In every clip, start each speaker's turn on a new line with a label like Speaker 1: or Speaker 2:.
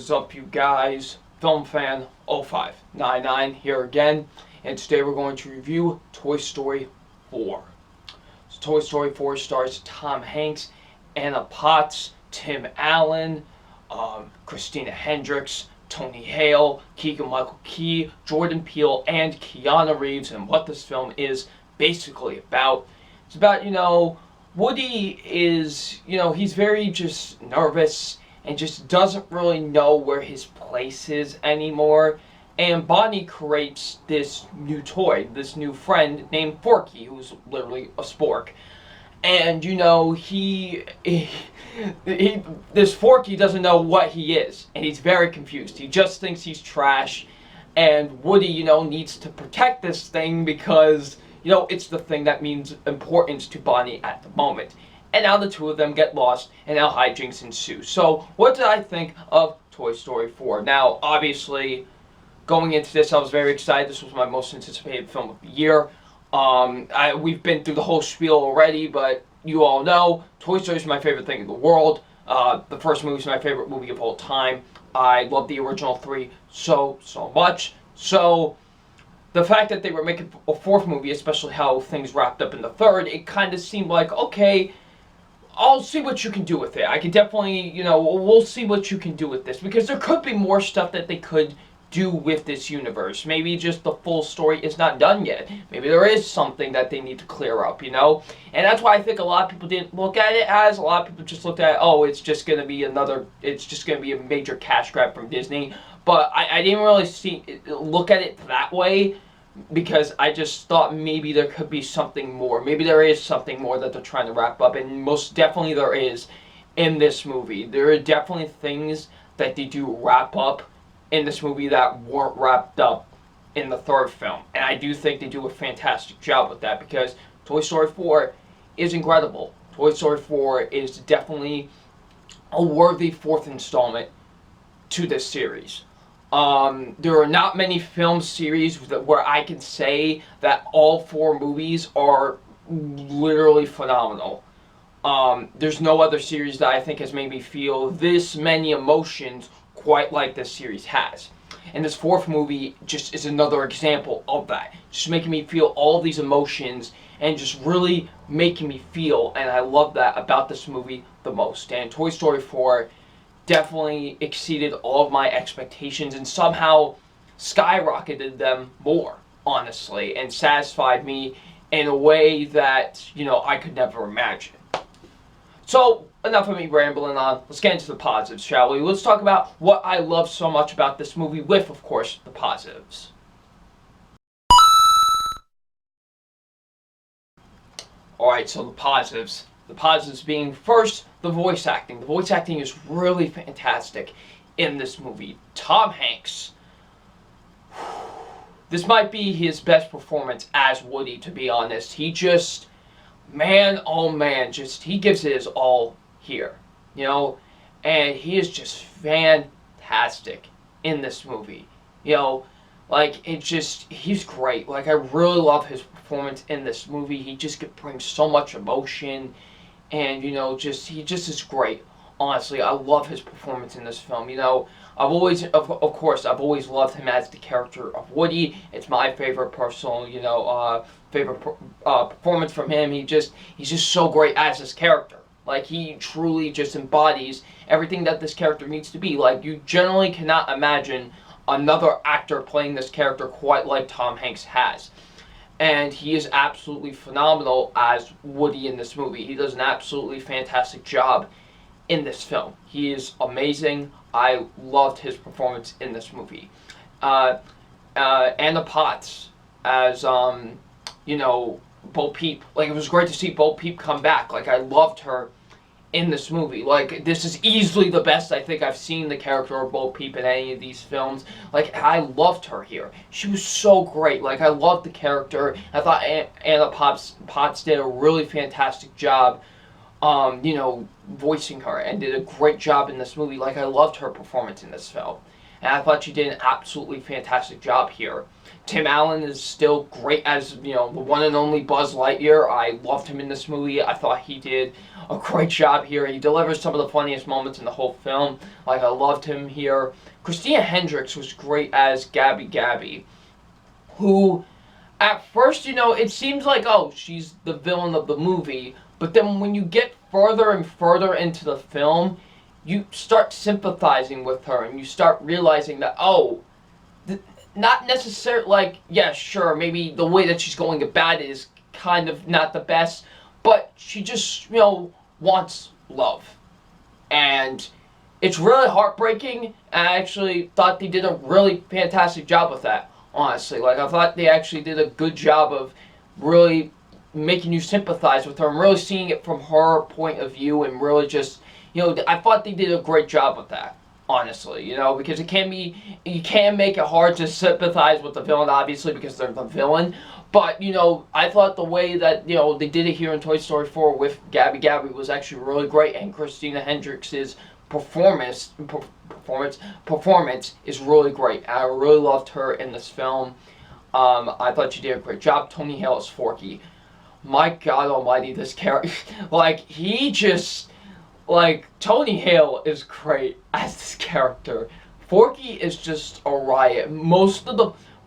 Speaker 1: is up, you guys? Film Fan 0599 here again, and today we're going to review Toy Story 4. So Toy Story 4 stars Tom Hanks, Anna Potts, Tim Allen, Christina Hendricks, Tony Hale, Keegan-Michael Key, Jordan Peele, and Keanu Reeves. And what this film is basically about, it's about, Woody is, he's very just nervous and just doesn't really know where his place is anymore. And Bonnie creates this new toy, this new friend named Forky, who's literally a spork. And, this Forky doesn't know what he is, and he's very confused. He just thinks he's trash, and Woody, needs to protect this thing because, it's the thing that means importance to Bonnie at the moment. And now the two of them get lost, and now hijinks ensue. So, what did I think of Toy Story 4? Now, obviously, going into this, I was very excited. This was my most anticipated film of the year. We've been through the whole spiel already, but you all know, Toy Story is my favorite thing in the world. The first movie is my favorite movie of all time. I love the original three so much. So, the fact that they were making a fourth movie, especially how things wrapped up in the third, it kind of seemed like, okay, I'll see what you can do with it. I can definitely, we'll see what you can do with this. Because there could be more stuff that they could do with this universe. Maybe just the full story is not done yet. Maybe there is something that they need to clear up, And that's why I think a lot of people didn't look at it as. A lot of people just looked at it, oh, it's just going to be a major cash grab from Disney. But I didn't really look at it that way, because I just thought maybe there could be something more. Maybe there is something more that they're trying to wrap up, and most definitely there is in this movie. There are definitely things that they do wrap up in this movie that weren't wrapped up in the third film. And I do think they do a fantastic job with that, because Toy Story 4 is incredible. Toy Story 4 is definitely a worthy fourth installment to this series. There are not many film series where I can say that all four movies are literally phenomenal. There's no other series that I think has made me feel this many emotions quite like this series has. And this fourth movie just is another example of that. Just making me feel all these emotions and just really making me feel, and I love that about this movie the most. And Toy Story 4 definitely exceeded all of my expectations and somehow skyrocketed them more, honestly, and satisfied me in a way that, I could never imagine. So, enough of me rambling on. Let's get into the positives, shall we? Let's talk about what I love so much about this movie with, of course, the positives. Alright, so the positives. The positives being, first, the voice acting. The voice acting is really fantastic in this movie. Tom Hanks. This might be his best performance as Woody, to be honest. He just, man, oh man, he gives it his all here. And he is just fantastic in this movie. He's great. I really love his performance in this movie. He just brings so much emotion. And, he just is great. Honestly, I love his performance in this film. I've always loved him as the character of Woody. It's my favorite personal, performance from him. He's just so great as this character. He truly just embodies everything that this character needs to be. You generally cannot imagine another actor playing this character quite like Tom Hanks has. And he is absolutely phenomenal as Woody in this movie. He does an absolutely fantastic job in this film. He is amazing. I loved his performance in this movie. Anna Potts as, Bo Peep. It was great to see Bo Peep come back. I loved her in this movie. This is easily the best I think I've seen the character of Bo Peep in any of these films. I loved her here. She was so great. I loved the character. I thought Anna Potts did a really fantastic job, voicing her, and did a great job in this movie. I loved her performance in this film. and I thought she did an absolutely fantastic job here. Tim Allen is still great as, the one and only Buzz Lightyear. I loved him in this movie. I thought he did a great job here. He delivers some of the funniest moments in the whole film. Like, I loved him here. Christina Hendricks was great as Gabby Gabby, who, at first, it seems like, oh, she's the villain of the movie, but then when you get further and further into the film, you start sympathizing with her, and you start realizing that, oh, not necessarily, like, yeah, sure, maybe the way that she's going about it is kind of not the best, but she just, wants love. And it's really heartbreaking, and I actually thought they did a really fantastic job with that, honestly. Like, I thought they actually did a good job of really making you sympathize with her and really seeing it from her point of view, and really just, I thought they did a great job with that. Honestly, because you can make it hard to sympathize with the villain, obviously, because they're the villain. But, I thought the way that, they did it here in Toy Story 4 with Gabby Gabby was actually really great, and Christina Hendricks' performance is really great. I really loved her in this film. I thought she did a great job. Tony Hale as Forky. My God almighty, this character, Tony Hale is great as this character. Forky is just a riot.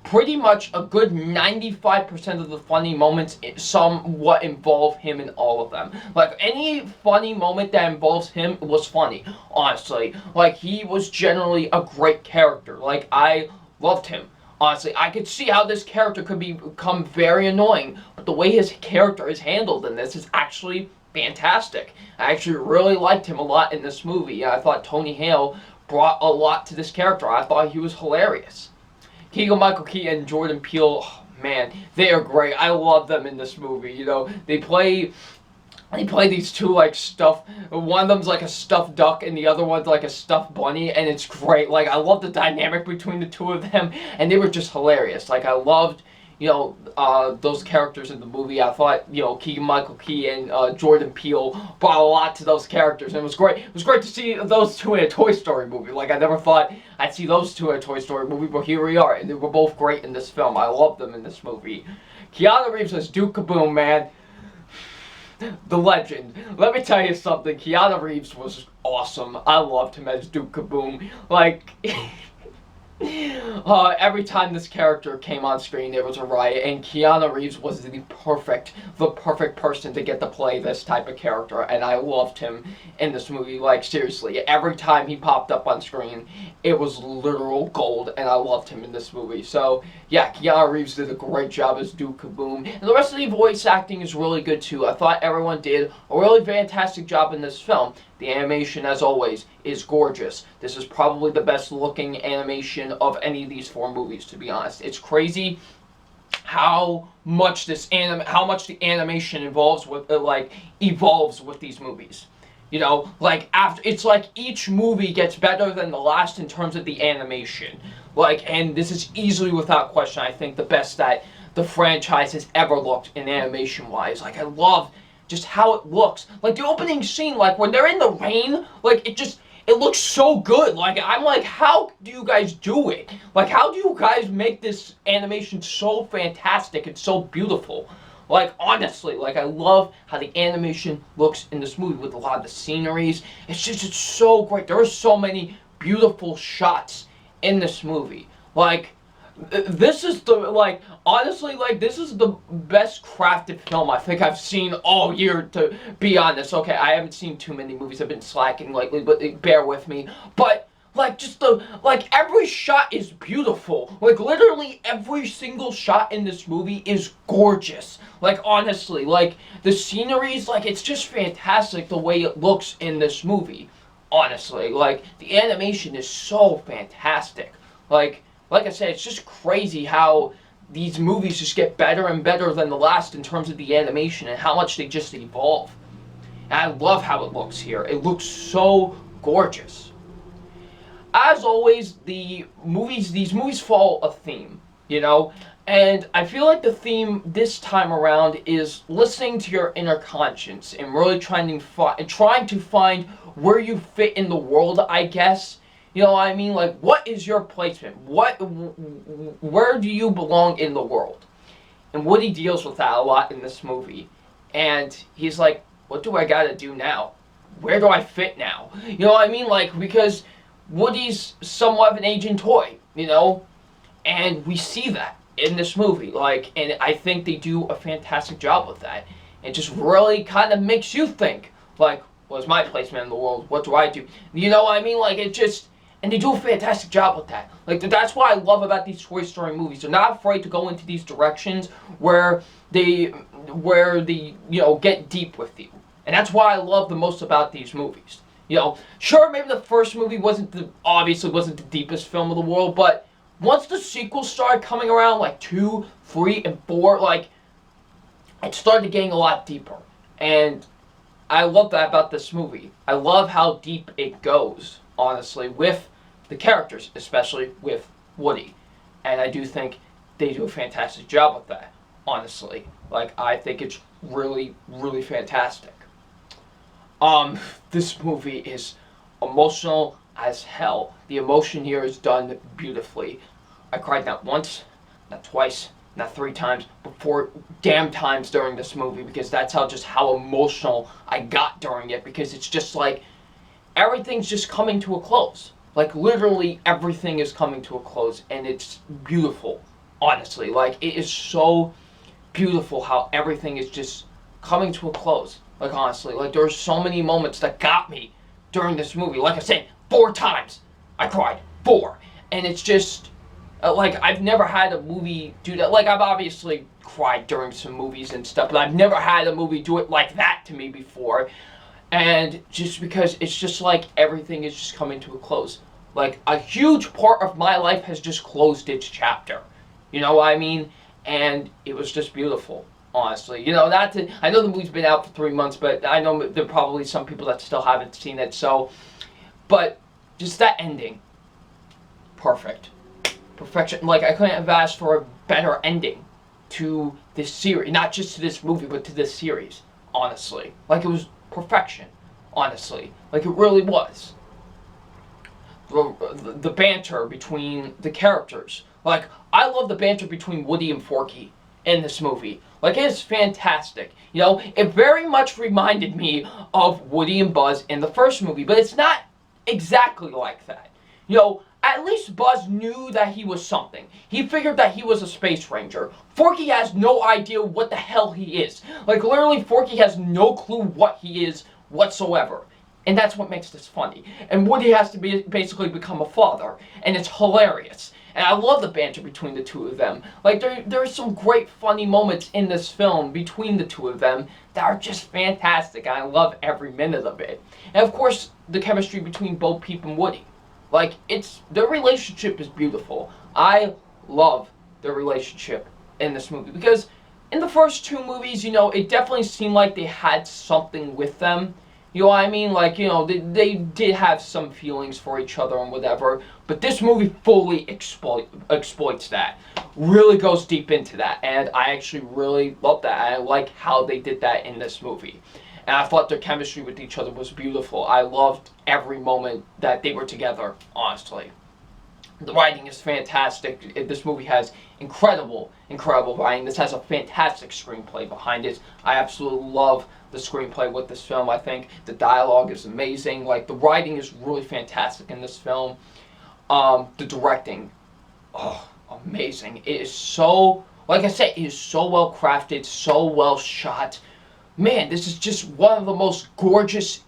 Speaker 1: Pretty much a good 95% of the funny moments somewhat involve him in all of them. Like, any funny moment that involves him was funny, honestly. Like, he was generally a great character. Like, I loved him. Honestly, I could see how this character could become very annoying, but the way his character is handled in this is actually fantastic. I actually really liked him a lot in this movie. I thought Tony Hale brought a lot to this character. I thought he was hilarious. Keegan-Michael Key and Jordan Peele, oh, man, they are great. I love them in this movie. They play these two, one of them's like a stuffed duck and the other one's like a stuffed bunny, and it's great. Like, I love the dynamic between the two of them, and they were just hilarious. Like, I loved, those characters in the movie. I thought, Keegan-Michael Key and Jordan Peele brought a lot to those characters, and it was great. It was great to see those two in a Toy Story movie. Like, I never thought I'd see those two in a Toy Story movie, but here we are, and they were both great in this film. I loved them in this movie. Keanu Reeves as Duke Kaboom, man. The legend. Let me tell you something. Keanu Reeves was awesome. I loved him as Duke Kaboom. Like, every time this character came on screen, there was a riot, and Keanu Reeves was the perfect person to get to play this type of character, and I loved him in this movie. Like, seriously, every time he popped up on screen, it was literal gold, and I loved him in this movie. So, yeah, Keanu Reeves did a great job as Duke Kaboom, and the rest of the voice acting is really good, too. I thought everyone did a really fantastic job in this film. The animation, as always, is gorgeous. This is probably the best looking animation of any of these four movies, to be honest. It's crazy how much the animation evolves with these movies. It's like each movie gets better than the last in terms of the animation. And this is easily, without question, I think the best that the franchise has ever looked in animation-wise. I love just how it looks. Like, the opening scene, when they're in the rain, it looks so good. I'm like, how do you guys do it? How do you guys make this animation so fantastic and so beautiful? Honestly, I love how the animation looks in this movie with a lot of the sceneries. It's so great. There are so many beautiful shots in this movie. This is this is the best crafted film I think I've seen all year, to be honest. Okay, I haven't seen too many movies. I've been slacking lately, but bear with me. But, every shot is beautiful. Literally every single shot in this movie is gorgeous. Honestly, the sceneries, it's just fantastic the way it looks in this movie. Honestly, the animation is so fantastic. Like I said, it's just crazy how these movies just get better and better than the last in terms of the animation and how much they just evolve. And I love how it looks here. It looks so gorgeous. As always, these movies follow a theme, And I feel like the theme this time around is listening to your inner conscience and really trying to find where you fit in the world, I guess. You know what I mean? Like, what is your placement? Where do you belong in the world? And Woody deals with that a lot in this movie. And he's like, what do I gotta do now? Where do I fit now? You know what I mean? Like, because Woody's somewhat of an aging toy, you know? And we see that in this movie. Like, and I think they do a fantastic job with that. It just really kind of makes you think, like, what's my placement in the world? What do I do? You know what I mean? Like, it just... And they do a fantastic job with that. Like, that's what I love about these Toy Story movies. They're not afraid to go into these directions where they, you know, get deep with you. And that's why I love the most about these movies. You know, sure, maybe the first movie obviously wasn't the deepest film of the world, but once the sequels started coming around, like 2, 3, and 4, like, it started getting a lot deeper. And I love that about this movie. I love how deep it goes, honestly, with the characters, especially with Woody. And I do think they do a fantastic job with that, honestly. Like, I think it's really, really fantastic. This movie is emotional as hell. The emotion here is done beautifully. I cried not once, not twice, not 3 times, but 4 damn times during this movie, because that's how emotional I got during it, because it's just like everything's just coming to a close. Like, literally everything is coming to a close, and it's beautiful, honestly. Like, it is so beautiful how everything is just coming to a close. Like, honestly, like, there's so many moments that got me during this movie. Like I said, 4 times I cried. 4. And it's just, like, I've never had a movie do that. Like, I've obviously cried during some movies and stuff, but I've never had a movie do it like that to me before. And just because it's just like everything is just coming to a close. Like, a huge part of my life has just closed its chapter. You know what I mean? And it was just beautiful, honestly. You know, I know the movie's been out for 3 months, but I know there are probably some people that still haven't seen it, so. But just that ending, perfect. Perfection. Like, I couldn't have asked for a better ending to this series. Not just to this movie, but to this series, honestly. Like, it was perfection, honestly. Like, it really was. The banter between the characters. Like, I love the banter between Woody and Forky in this movie. Like, it is fantastic. You know, it very much reminded me of Woody and Buzz in the first movie, but it's not exactly like that. You know, at least Buzz knew that he was something. He figured that he was a space ranger. Forky has no idea what the hell he is. Like, literally, Forky has no clue what he is whatsoever. And that's what makes this funny. And Woody has to basically become a father. And it's hilarious. And I love the banter between the two of them. Like, there are some great funny moments in this film between the two of them that are just fantastic. And I love every minute of it. And of course, the chemistry between Bo Peep and Woody. Like, their relationship is beautiful. I love their relationship in this movie. Because in the first 2 movies, you know, it definitely seemed like they had something with them. You know what I mean? Like, you know, they did have some feelings for each other and whatever. But this movie fully exploits that. Really goes deep into that. And I actually really love that. I like how they did that in this movie. And I thought their chemistry with each other was beautiful. I loved every moment that they were together, honestly. The writing is fantastic. This movie has incredible writing. This has a fantastic screenplay behind it. I absolutely love the screenplay with this film. I think the dialogue is amazing. Like, the writing is really fantastic in this film. The directing, oh, amazing. It is so, like I said, it is so well crafted, so well shot. Man, this is just one of the most gorgeous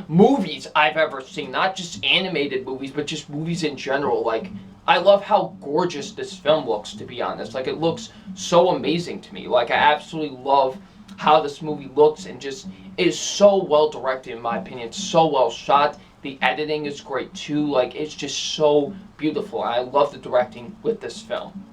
Speaker 1: movies I've ever seen. Not just animated movies, but just movies in general. Like, I love how gorgeous this film looks, to be honest. Like, it looks so amazing to me. Like, I absolutely love how this movie looks, and just is so well directed, in my opinion. It's so well shot. The editing is great too. Like, it's just so beautiful. I love the directing with this film.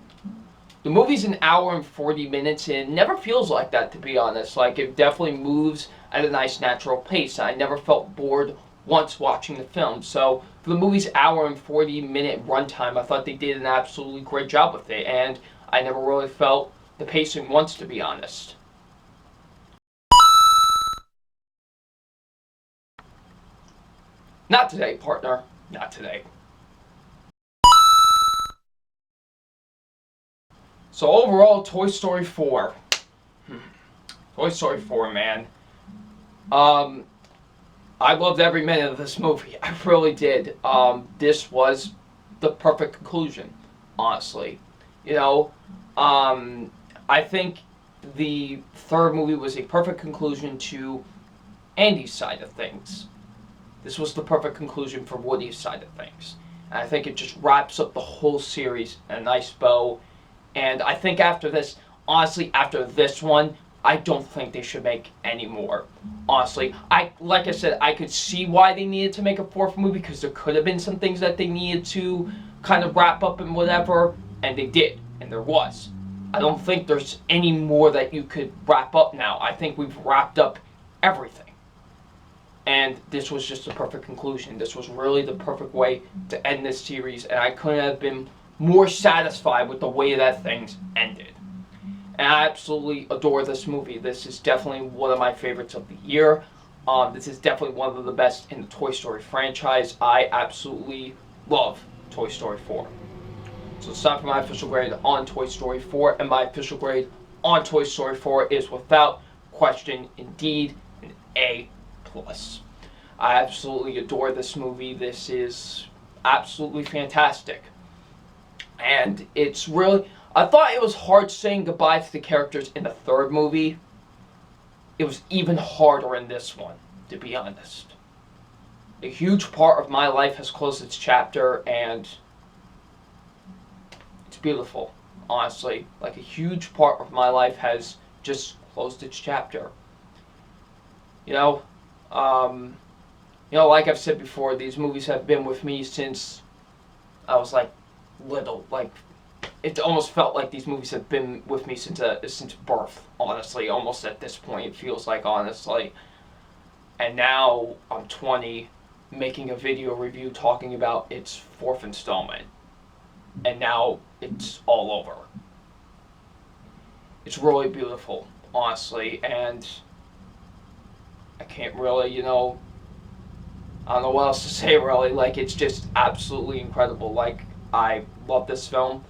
Speaker 1: The movie's an hour and 40 minutes, and it never feels like that, to be honest. Like, it definitely moves at a nice, natural pace. I never felt bored once watching the film. So, for the movie's hour and 40-minute runtime, I thought they did an absolutely great job with it, and I never really felt the pacing once, to be honest. Not today, partner. Not today. So overall, Toy Story 4. Toy Story 4, man. I loved every minute of this movie. I really did. This was the perfect conclusion, honestly. You know, I think the third movie was a perfect conclusion to Andy's side of things. This was the perfect conclusion for Woody's side of things. And I think it just wraps up the whole series in a nice bow. And I think after this, honestly, after this one, I don't think they should make any more. Honestly, like I said, I could see why they needed to make a fourth movie because there could have been some things that they needed to kind of wrap up and whatever, and they did, and there was. I don't think there's any more that you could wrap up now. I think we've wrapped up everything. And this was just the perfect conclusion. This was really the perfect way to end this series, and I couldn't have been more satisfied with the way that things ended. And I absolutely adore this movie. This is definitely one of my favorites of the year. This is definitely one of the best in the Toy Story franchise. I absolutely love Toy Story 4. So it's time for my official grade on Toy Story 4, and my official grade on Toy Story 4 is without question, indeed, an A+. I absolutely adore this movie. This is absolutely fantastic. And it's really, I thought it was hard saying goodbye to the characters in the third movie. It was even harder in this one, to be honest. A huge part of my life has closed its chapter, and it's beautiful, honestly. Like, a huge part of my life has just closed its chapter. You know, like I've said before, these movies have been with me since I was like little. Like, it almost felt like these movies have been with me since birth. Honestly, almost at this point, it feels like, honestly. And now I'm 20, making a video review talking about its fourth installment, and now it's all over. It's really beautiful, honestly, and I can't really, I don't know what else to say, really. Like, it's just absolutely incredible. Like, I love this film.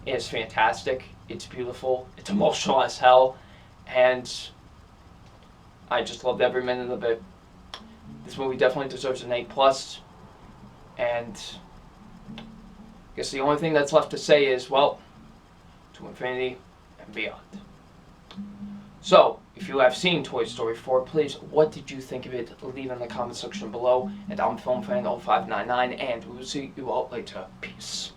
Speaker 1: It's fantastic. It's beautiful. It's emotional as hell. And I just loved every minute of it. This movie definitely deserves an A+. And I guess the only thing that's left to say is, well, to infinity and beyond. So, if you have seen Toy Story 4, please, what did you think of it? Leave in the comment section below. And I'm FilmFan0599, and we will see you all later. Peace.